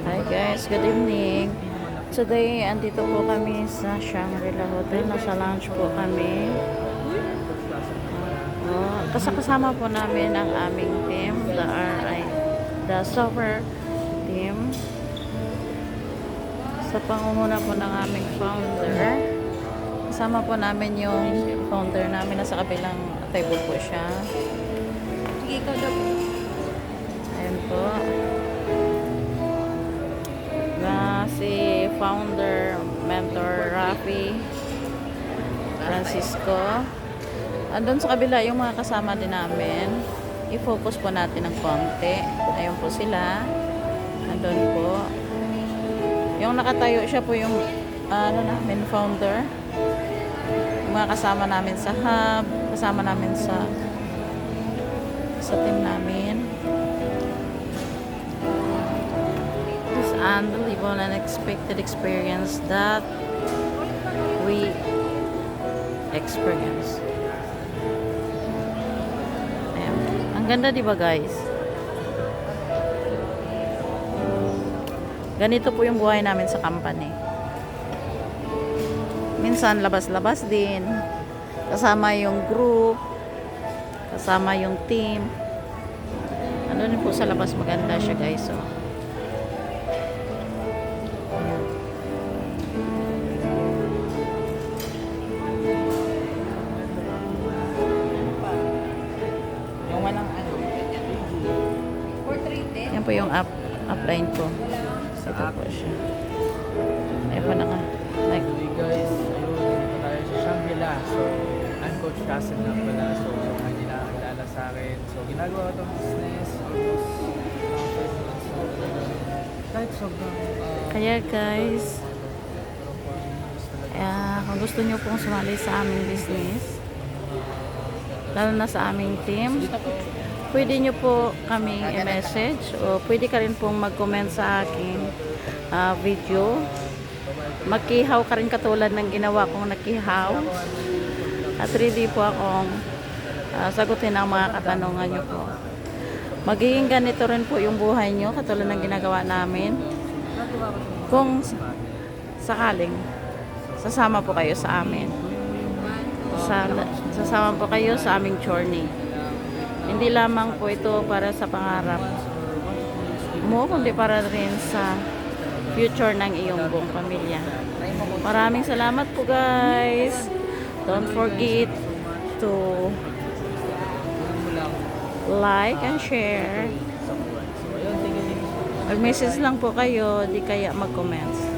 Hi guys, good evening. Today, andito po kami sa Shangri-La Hotel. Nasa lunch po kami. Kasama po namin ang aming team, the soccer team. Sa pangunguna po ng aming founder. Kasama po namin yung founder namin. Nasa kabilang table po siya. Sige, ikaw daw. Ayan po. Na si founder, mentor Rafi Francisco. Andun sa kabila yung mga kasama din namin. I-focus po natin ng konti. Ayun po sila. Andun po. Yung nakatayo siya po yung namin founder. Yung mga kasama namin sa hub, kasama namin sa team namin. This unbelievable and unexpected experience that we experience. Ayan. Ang ganda, di ba guys? Ganito po yung buhay namin sa company. Minsan labas-labas din. Kasama yung group. Kasama yung team. Ano din po sa labas, maganda siya guys. Oh. Yung walang ano. Portrait. Yan po yung upline ko. Ito po siya. Ay pa na ka. Like, Hey guys, ayun, dito tayo sa Shangri-La. So, I'm Coach Russell na pala. So, hindi nakakilala sa akin. So, ginagawa ko itong business almost 5 months na talaga. Kahit sobrang kaya guys, parang 4 years talaga. kung gusto nyo pong sumali sa aming business, lalo na sa aming team, pwede nyo po kaming i-message o pwede ka rin pong mag-comment sa aking video. Magkihaw ka rin katulad ng ginawa kong nakihaw. At ready po akong sagutin ang mga katanungan nyo po. Magiging ganito rin po yung buhay nyo katulad ng ginagawa namin. Kung sakaling sasama po kayo sa amin. Sasama po kayo sa aming journey. Hindi lamang po ito para sa pangarap mo, kundi para rin sa future ng iyong buong pamilya. Maraming salamat po guys. Don't forget to like and share. Mag-message lang po kayo, di kaya mag-comments.